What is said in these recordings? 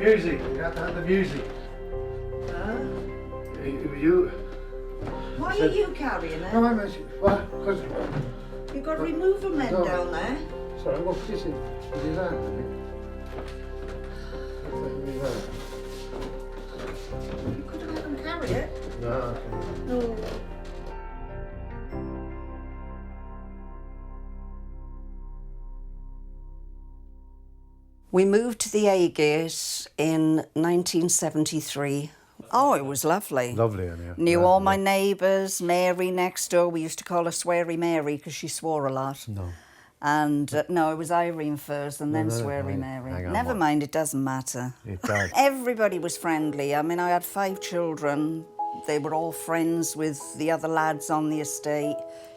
music. You have to have the music. Huh? You. Why are you carrying it? No, I'm not. What? Because. You've got removal men down there. Sorry, I'm going to put this in the van. You could have let them carry it. No. No. We moved to the Heygate in 1973. Oh, it was lovely. Lovely, yeah. Knew all my neighbours. Mary next door. We used to call her Sweary Mary because she swore a lot. No. And no, it was Irene first and then Sweary Mary. Never mind, it doesn't matter. It does. Everybody was friendly. I mean, I had 5 children. They were all friends with the other lads on the estate.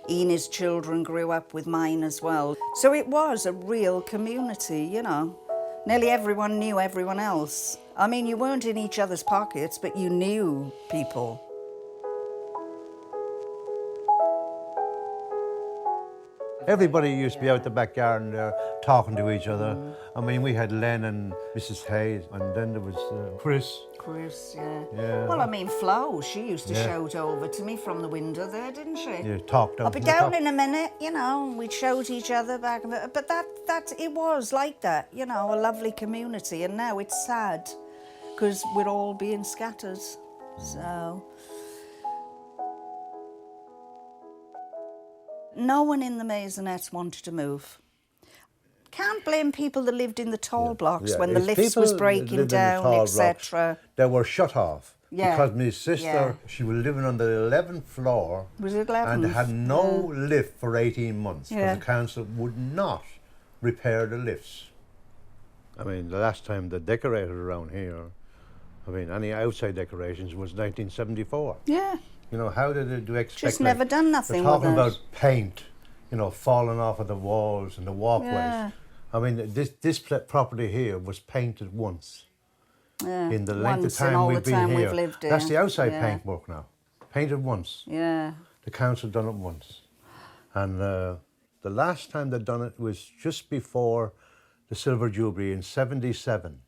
Enid's children grew up with mine as well. So it was a real community, you know. Nearly everyone knew everyone else. I mean, you weren't in each other's pockets, but you knew people. Everybody used to be out the back garden there talking to each other. I mean, we had Len and Mrs. Hayes, and then there was Chris. Chris, yeah. Yeah. Well, I mean, Flo, she used to shout over to me from the window there, didn't she? Yeah, talked down. I'll be down in a minute, you know, and we'd shout each other back. But it was like that, you know, a lovely community. And now it's sad because we're all being scattered. So no one in the maisonettes wanted to move. Can't blame people that lived in the tall blocks when the lifts was breaking down, etc. They were shut off because my sister, Yeah. she was living on the 11th floor. Was it 11th? And had no lift for 18 months because the council would not repair the lifts. I mean, the last time they decorated around here, I mean, any outside decorations was 1974. Yeah. You know, how did they expect? Just never done nothing they're with talking it. about paint, you know, falling off of the walls and the walkways. Yeah. I mean, this property here was painted once. Yeah. In the length of Once in time all we've the been time here. we've lived That's here. the outside Yeah. paint work now. Painted once. Yeah. The council done it once. And the last time they'd done it was just before the Silver Jubilee in 77.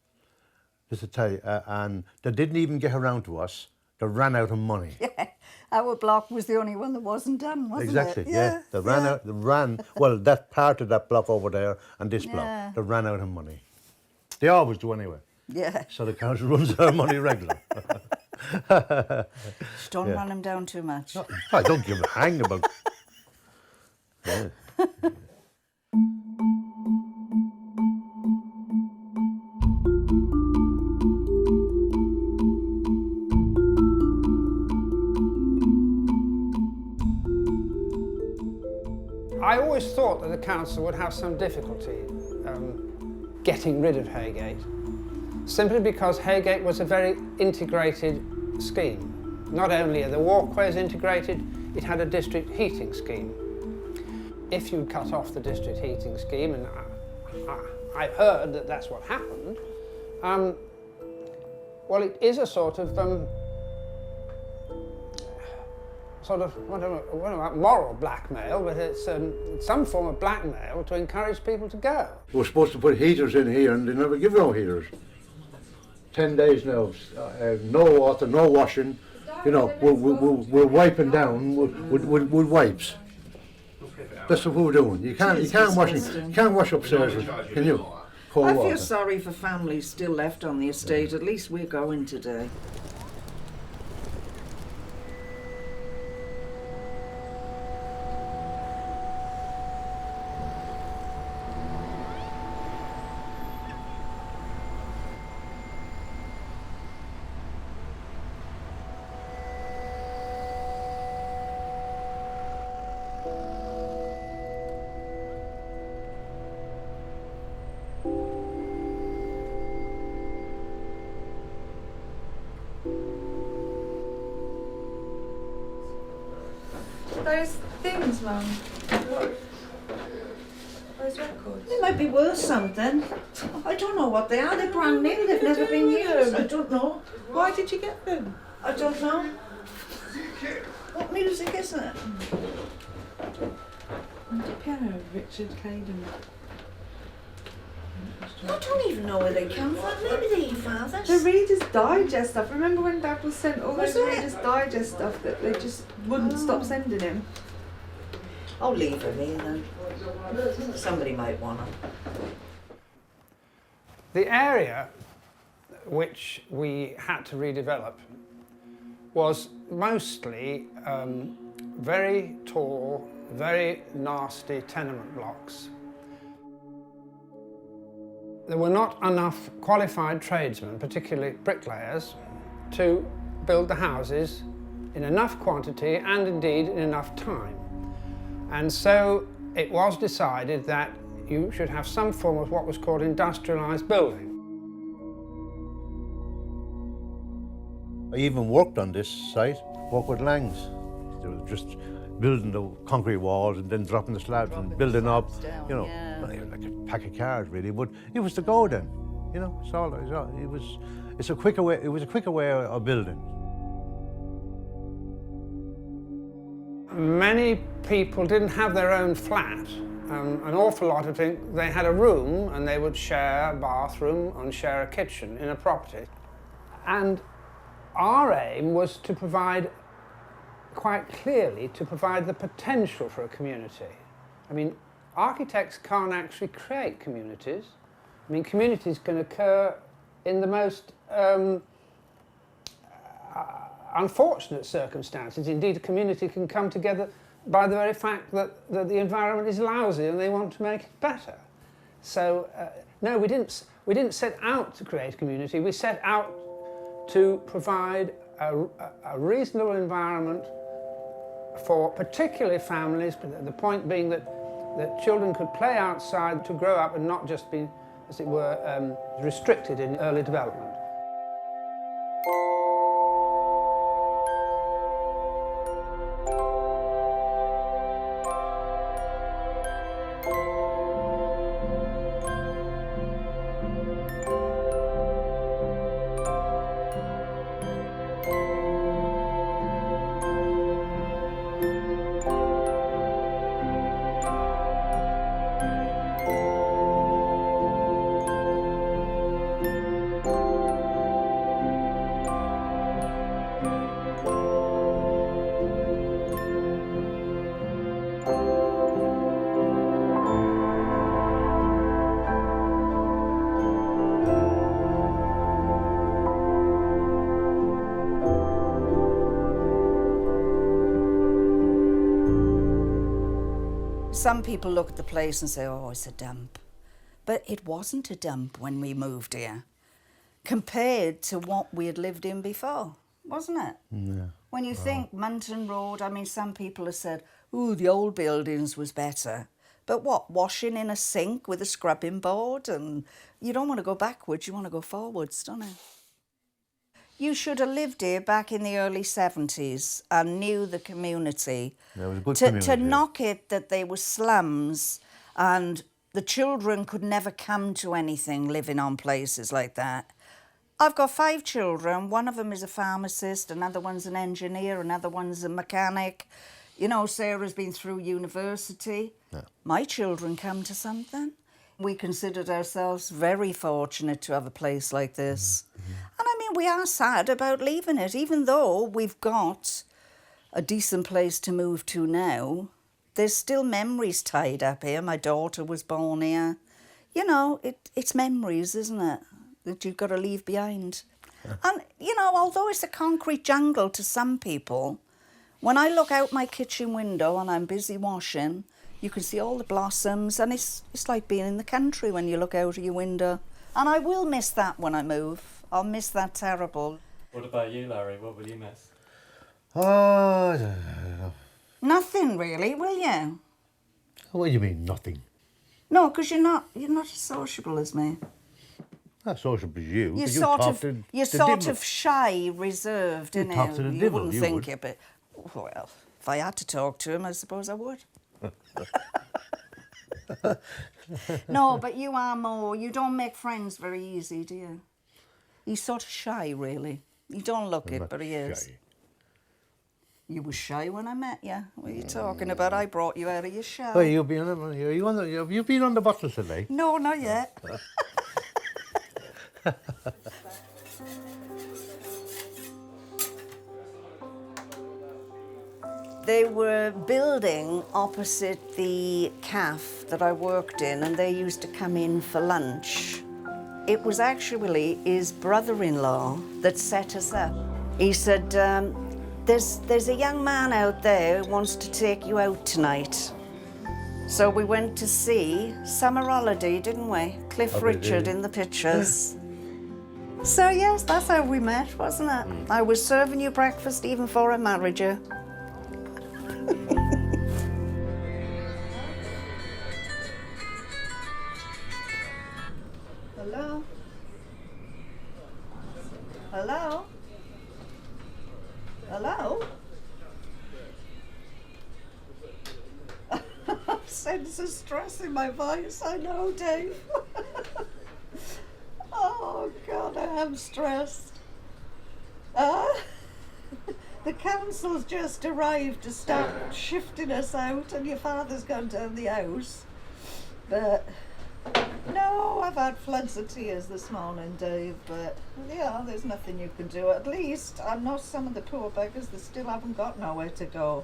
Just to tell you, and they didn't even get around to us. They ran out of money. Yeah. Our block was the only one that wasn't done, wasn't Exactly, it? yeah. They ran, well, that part of that block over there and this block, they ran out of money. They always do anyway. Yeah. So the council runs out of money regular. Just don't run them down too much. No, I don't give a hang about. Yeah. I always thought that the council would have some difficulty getting rid of Heygate, simply because Heygate was a very integrated scheme. Not only are the walkways integrated, it had a district heating scheme. If you cut off the district heating scheme, and I've heard that that's what happened, well, it is a sort of what about moral blackmail, but it's some form of blackmail to encourage people to go. We're supposed to put heaters in here and they never give no heaters. 10 days now, no water, no washing. You know, we're wiping down with wipes. That's what we're doing. You can't wash upstairs, can you? Cold I water. feel sorry for families still left on the estate. At least we're going today. Those things, Mum. Those records. They might be worth something. I don't know what they are. They're brand new. They've never been used. I don't know. Why did you get them? I don't know. What music is it? The piano of Richard Caden. I don't even know where they come from. Maybe they're your fathers. The Reader's Digest stuff. Remember when Dad was sent all Was those it? Reader's Digest stuff that they just wouldn't stop sending him? I'll leave it here then. Somebody might want them. The area which we had to redevelop was mostly very tall, very nasty tenement blocks. There were not enough qualified tradesmen, particularly bricklayers, to build the houses in enough quantity and indeed in enough time. And so it was decided that you should have some form of what was called industrialised building. I even worked on this site, worked with Langs. They were just building the concrete walls and then dropping the slabs and building up, down, you know, yeah. like a pack of cards really. But it was the go then, you know. It's a quicker way. It was a quicker way of building. Many people didn't have their own flat. An awful lot of things, they had a room and they would share a bathroom and share a kitchen in a property. And our aim was to provide, quite clearly, to provide the potential for a community. I mean, architects can't actually create communities. I mean, communities can occur in the most unfortunate circumstances. Indeed, a community can come together by the very fact that the environment is lousy and they want to make it better. So, no, we didn't set out to create a community. We set out to provide a reasonable environment for particularly families, but the point being that children could play outside to grow up and not just be, as it were, restricted in early development. Some people look at the place and say, oh, it's a dump. But it wasn't a dump when we moved here, compared to what we had lived in before, wasn't it? Yeah. When you think Munton Road, I mean, some people have said, ooh, the old buildings was better. But what, washing in a sink with a scrubbing board? And you don't want to go backwards, you want to go forwards, don't you? You should have lived here back in the early 70s and knew the community. Yeah, it was a good to community. knock it that they were slums and the children could never come to anything living on places like that. I've got 5 children. One of them is a pharmacist, another one's an engineer, another one's a mechanic. You know, Sarah's been through university. Yeah. My children come to something. We considered ourselves very fortunate to have a place like this. Mm-hmm. And I mean, we are sad about leaving it, even though we've got a decent place to move to now. There's still memories tied up here. My daughter was born here. You know, it's memories, isn't it, that you've got to leave behind. Yeah. And, you know, although it's a concrete jungle to some people, when I look out my kitchen window and I'm busy washing, you can see all the blossoms, and it's like being in the country when you look out of your window. And I will miss that when I move. I'll miss that terrible. What about you, Larry? What will you miss? Oh, Nothing really, will you? what do you mean, nothing? No, because you're not as sociable as me. Not sociable as you. You're but sort of shy, reserved, You innit? talk to the You devil, wouldn't you think would. it, but well, if I had to talk to him, I suppose I would. No, but you are more. You don't make friends very easy, do you? He's sort of shy, really. You don't look I'm it, not but he is. shy. You were shy when I met you. What are you talking about? I brought you out of your shell. Oh, you've been on the, have you been on the bottle today? No, not yet. They were building opposite the cafe that I worked in, and they used to come in for lunch. It was actually his brother-in-law that set us up. He said, there's a young man out there who wants to take you out tonight. So we went to see Summer Holiday, didn't we? Cliff Richard in the pictures. So yes, that's how we met, wasn't it? I was serving you breakfast even before I married you. Hello? Hello? Hello? Sense of stress in my voice, I know, Dave. Oh, God, I am stressed. The council's just arrived to start shifting us out, and your father's gone down the house. But no, I've had floods of tears this morning, Dave, but yeah, there's nothing you can do. At least I'm not some of the poor beggars that still haven't got nowhere to go.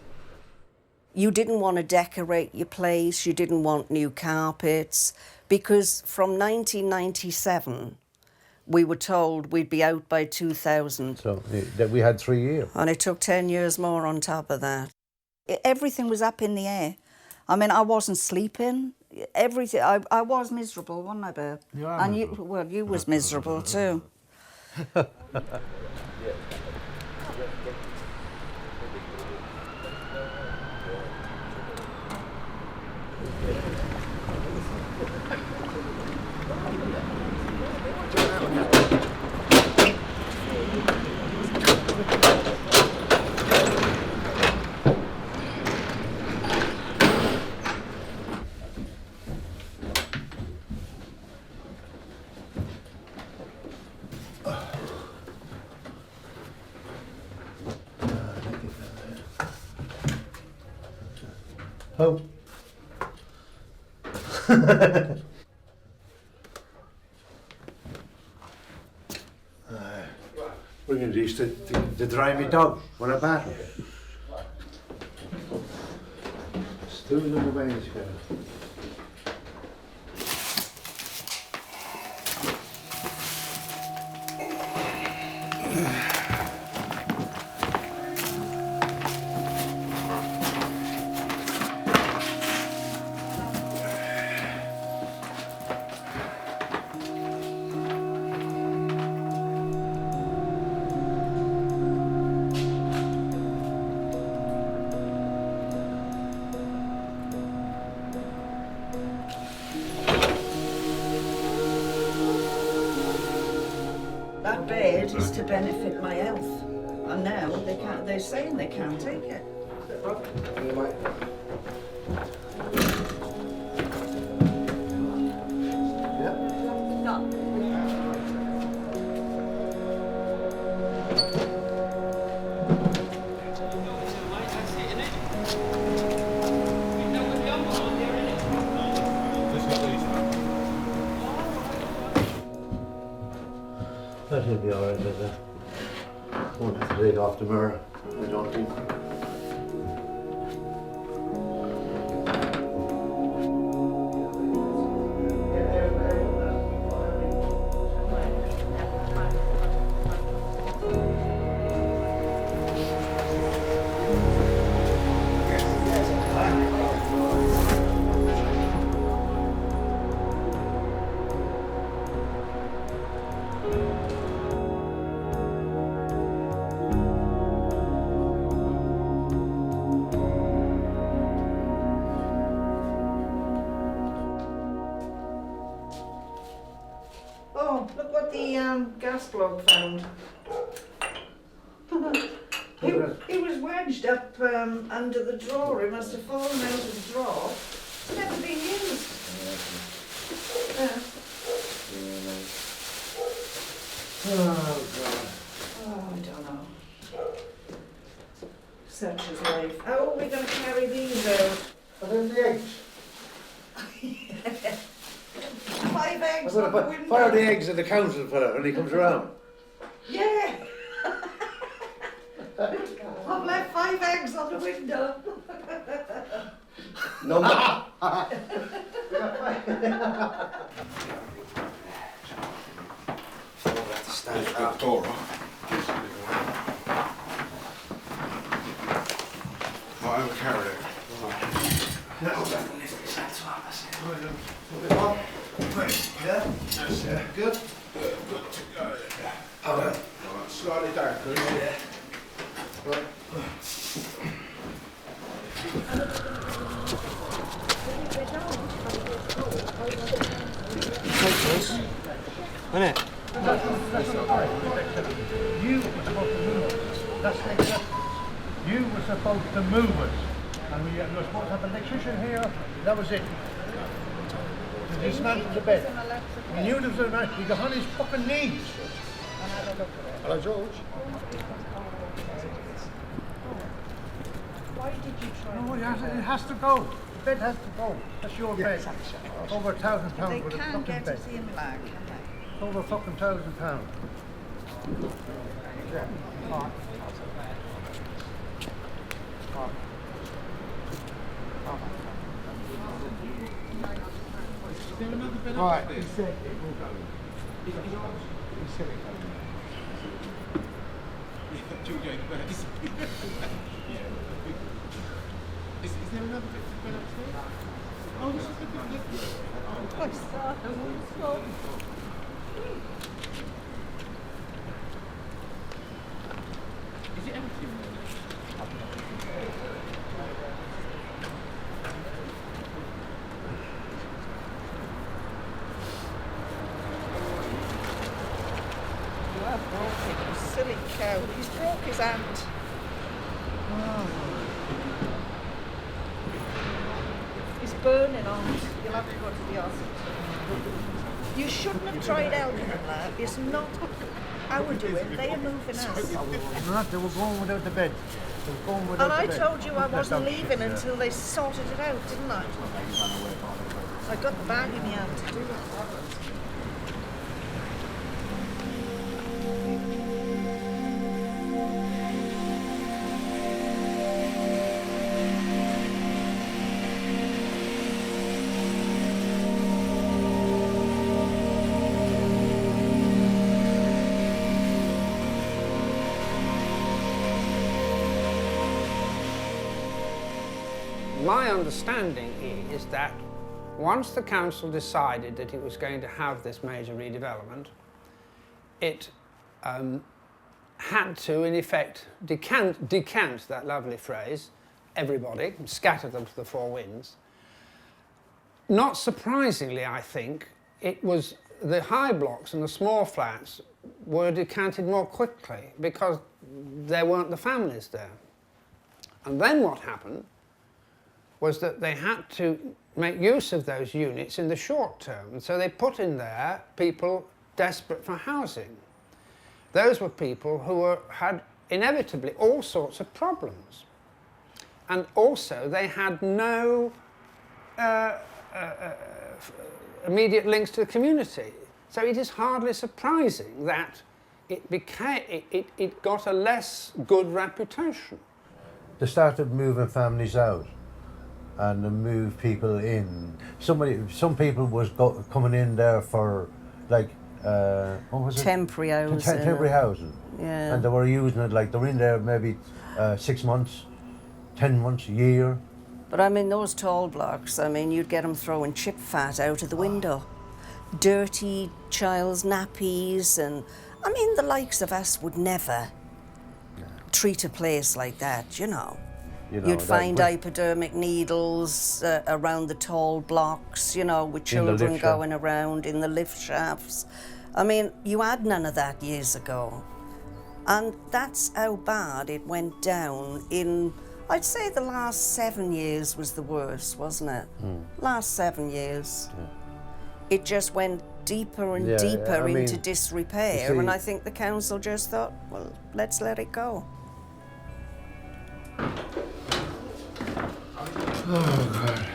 You didn't want to decorate your place, you didn't want new carpets, because from 1997, we were told we'd be out by 2000. So that we had 3 years. And it took 10 years more on top of that. Everything was up in the air. I mean, I wasn't sleeping. Everything. I was miserable, wasn't I, babe? You are and miserable. you, well, you was miserable too. Oh. Bringing these to dry me dog when I battle. Still in the veins, guys. That bed is to benefit my health. And now they can't, they're saying they can't take it. That'll be alright, won't have to take off tomorrow, I don't think. Oh, look what the gas plug found. He was wedged up under the drawer. He must have fallen out of the drawer. It's never been used. Oh, God. Oh, I don't know. Such is life. How are we going to carry these out? And then the eggs. 5 eggs I'm on the gonna window. fire the eggs at the council fella when he comes around. Yeah. I've left 5 eggs on the window. No more. Right, I'll carry it. Yeah? That's it. Good? Good to go. Right, slightly down, please. Yeah. Right. Isn't it? You were supposed to move us. That's it. You were supposed to move us. And we were supposed to have an electrician here. That was it. To dismantle the bed. We knew there was a man. He got on his fucking knees. Hello, George. Why did you try? No, it has to go. The bed has to go. That's your bed. Over £1,000 They for the can't fucking get bed. us in back, can they? Over fucking £1,000. Right. Is there another bit to go upstairs? Oh, this is the bit. Is it empty in there? You have broke it, you silly cow. He's broke his hand. He's burning on. You'll have to go to the hospital. You shouldn't have tried helping him that. It's not our doing. They are moving us. They were going without the bed. They were going without And I the bed. told you I wasn't That's leaving shit, until they sorted it out, didn't I? I got the bag in my hand to do it. My understanding is that once the council decided that it was going to have this major redevelopment, it had to, in effect, decant that lovely phrase, everybody, scatter them to the four winds. Not surprisingly, I think, it was the high blocks and the small flats were decanted more quickly because there weren't the families there. And then what happened was that they had to make use of those units in the short term. And so they put in there people desperate for housing. Those were people who had inevitably all sorts of problems. And also they had no immediate links to the community. So it is hardly surprising that it got a less good reputation. They started moving families out and they moved people in. Some people was coming in there for like what was it? Temporary housing. Temporary housing. Yeah. And they were using it like they were in there maybe 6 months, 10 months, a year. But I mean, those tall blocks, I mean, you'd get them throwing chip fat out of the window. Dirty child's nappies, and I mean, the likes of us would never treat a place like that, you know. You'd find hypodermic needles around the tall blocks, you know, with children going around in the lift shafts. I mean, you had none of that years ago. And that's how bad it went down in, I'd say the last 7 years was the worst, wasn't it? Last 7 years. Yeah. It just went deeper and deeper into disrepair, and I think the council just thought, well, let's let it go. Oh, God.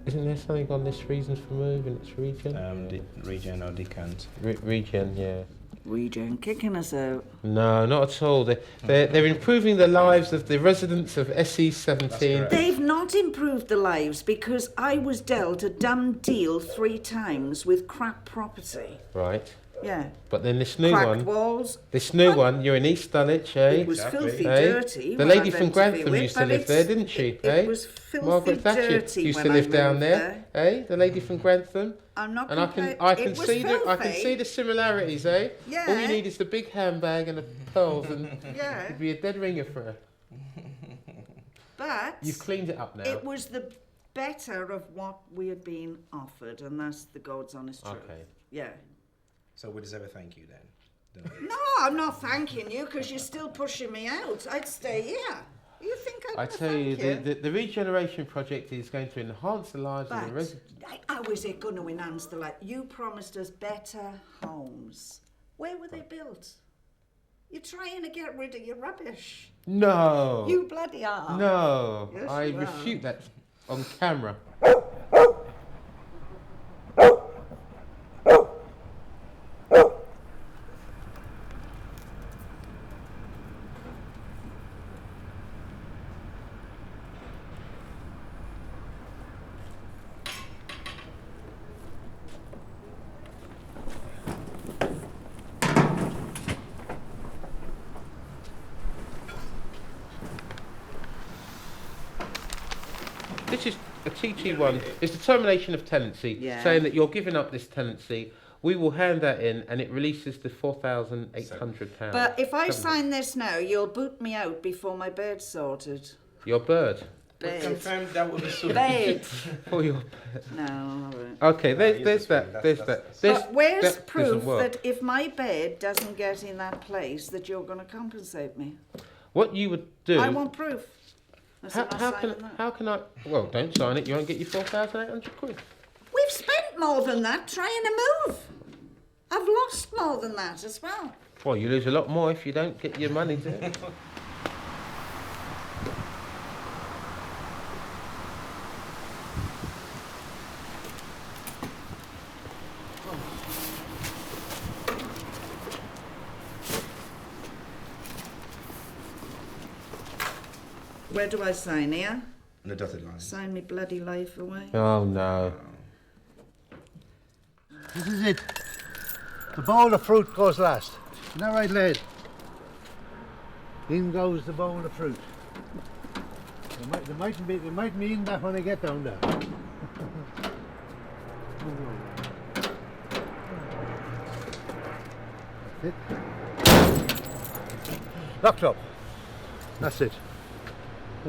Isn't there something on this reasons for moving? It's regen? Regen or decant. Regen, yeah. Regen kicking us out. No, not at all. They're improving the lives of the residents of SE17. They've not improved the lives because I was dealt a damn deal 3 times with crap property. Right. Yeah. But then this new Cracked one, walls. this new one, you're in East Dulwich, eh? It was filthy Eh? dirty. The when lady I from went to Grantham view it, used to but live there, it's- didn't she? It was filthy Margaret Thatcher dirty used when to live I down moved there, eh? The lady from Grantham. I'm not. And I can it was see I can filthy. see the similarities, eh? Yeah. All you need is the big handbag and the pearls, and Yeah. it'd be a dead ringer for her. But You've cleaned it up now. it was the better of what we had been offered, and that's the God's honest truth. Okay. Yeah. So we deserve a thank you then. No, I'm not thanking you because you're still pushing me out. I'd stay here. You think I I'd tell you, thank the Regeneration project is going to enhance the lives of the But residents. how is it going to enhance the life? You promised us better homes. Where were they built? You're trying to get rid of your rubbish. No. You bloody are. No. Yes, I you are. refute that on camera. This is a TT1. It's the termination of tenancy, Yeah. saying that you're giving up this tenancy. We will hand that in, and it releases the £4,800. But if I sign this now, you'll boot me out before my bed's sorted. Your bird. Bed. Confirmed that will be soon. Bed. For your No, all right. Okay, there's this that. one. There's That's- that. But where's that doesn't proof work. that if my bed doesn't get in that place, that you're going to compensate me? What you would do? I want proof. I said, How "Not can signing that." how can I? Well, don't sign it. You won't get your £4,800. We've spent more than that trying to move. I've lost more than that as well. Well, you lose a lot more if you don't get your money. Do you? Where do I sign here? On the dotted line. Sign me bloody life away. Oh no. This is it. The bowl of fruit goes last. Isn't that right, lad? In goes the bowl of fruit. There might be in that when I get down there. That's it. Locked up. That's it.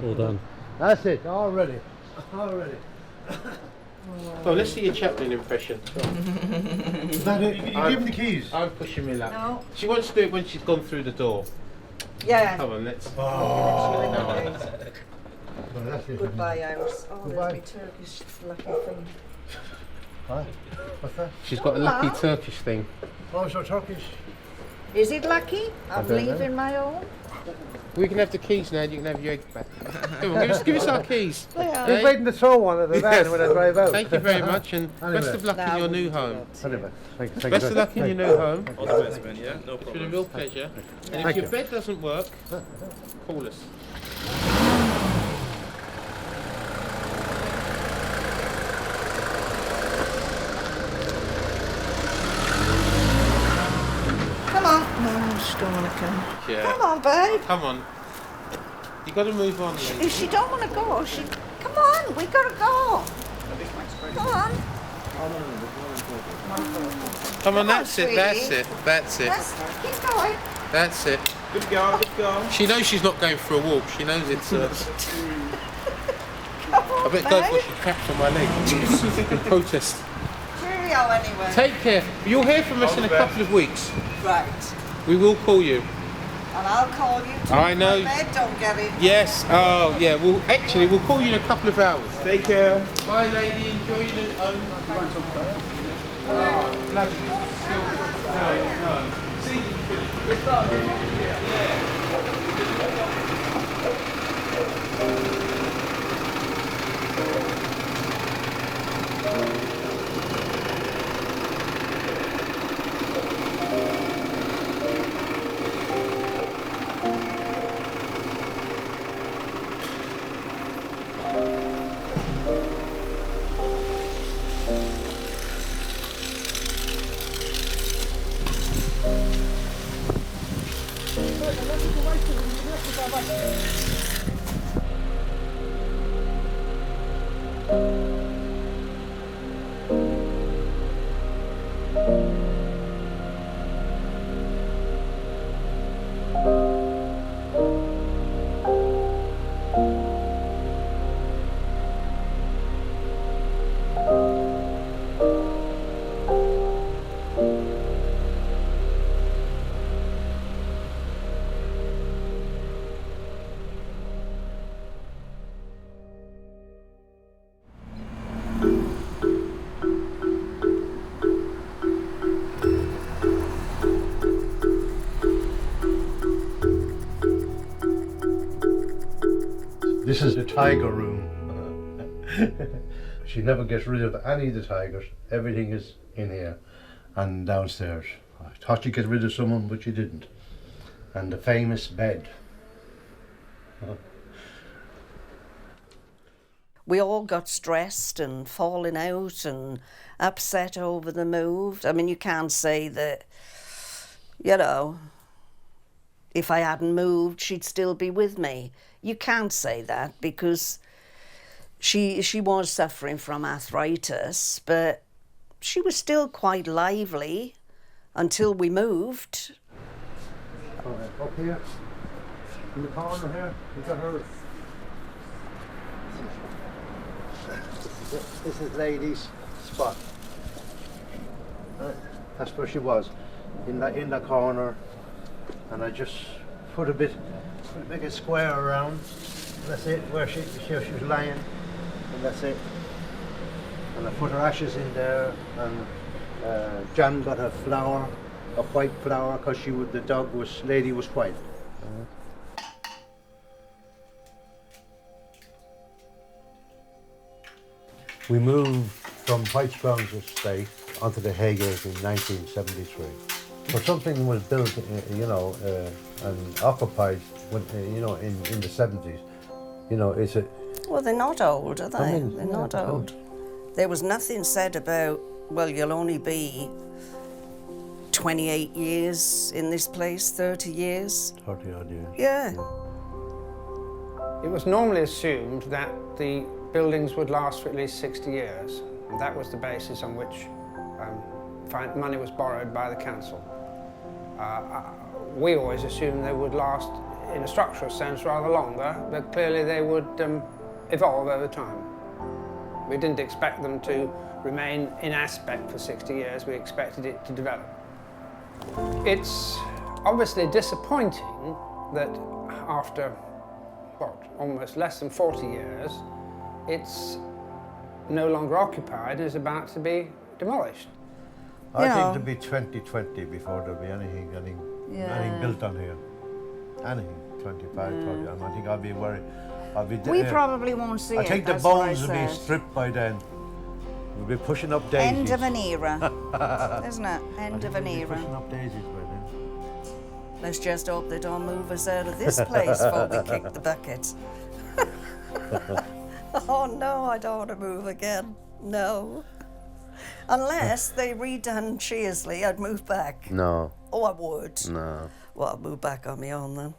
All done. That's it. All ready. All ready. Well, let's see your Chaplin impression. Is that it? You give him the keys. I'm pushing my luck. No. She wants to do it when she's gone through the door. Yeah. Come on, let's. Oh, that's it. Goodbye, house. Oh, Goodbye. there's my Turkish lucky thing. What? What's that? She's got a lucky Turkish thing. Oh, so Turkish. Is it lucky? I'm don't know. leaving my own. We can have the keys now. You can have your egg back. Come on, give us our keys. He's waiting to throw one at the van when I drive out. Thank you very much, and Anyway. best of luck in your new home. Anyway, thank you. Best of luck in your new home. All the best, man. Yeah, no It's been a problem. real pleasure. And if Thank your you. bed doesn't work, call us. Come on. No, she don't want to come. Yeah. Come on, babe. Come on. You got to move on, lady. If she don't want to go, she... Come on, we got to go. Come on. Come on, that's sweetie. it, that's it, that's it, Let's keep going. that's it. Good girl, good girl. She knows she's not going for a walk. She knows it's. Come I on, bet go before babe. she craps on my leg. In protest. Cheerio, anyway. Take care. You'll hear from us in a couple of weeks. Right. We will call you. And I'll call you too. I know. My bed don't get in. Yes. Oh, yeah. Well, actually, we'll call you in a couple of hours. Take care. Bye, lady. Enjoy the home. Lovely. No. See, This is the tiger room. She never gets rid of any of the tigers. Everything is in here and downstairs. I thought she'd get rid of someone, but she didn't. And the famous bed. We all got stressed and falling out and upset over the move. I mean, you can't say that, you know, if I hadn't moved, she'd still be with me. You can't say that because she was suffering from arthritis, but she was still quite lively until we moved. Up here, in the corner here, you got her. This is lady's spot. That's where she was, in the corner, and I just put a bit, make a square around. That's it, where she was lying, and that's it. And I put her ashes in there, and Jan got a flower, a white flower, because the lady was white. We moved from Whitesgrounds Estate onto the Heygate in 1973. So something was built, and occupied, when, in the 70s. You know, it's a. Well, they're not old, are they? I mean, they're yeah, not no. old. There was nothing said about, well, you'll only be 28 years in this place, 30 years. 30 odd years. Yeah. It was normally assumed that the buildings would last for at least 60 years. And that was the basis on which money was borrowed by the council. We always assumed they would last, in a structural sense, rather longer, but clearly they would evolve over time. We didn't expect them to remain in aspect for 60 years, we expected it to develop. It's obviously disappointing that after, almost less than 40 years, it's no longer occupied and is about to be demolished. I Yeah. think it'll be 2020 before there'll be anything built on here. Anything, 25, 30. And I think I'll be worried. We probably won't see I it. think the that's what I bones will be said. stripped by then. We'll be pushing up daisies. End of an era, isn't it? End of an We'll be era. pushing up daisies by then. Let's just hope they don't move us out of this place before we kick the bucket. Oh no, I don't want to move again. No. Unless they redone Cheersley, I'd move back. No. Oh, I would. No. Well, I'll move back on my own then.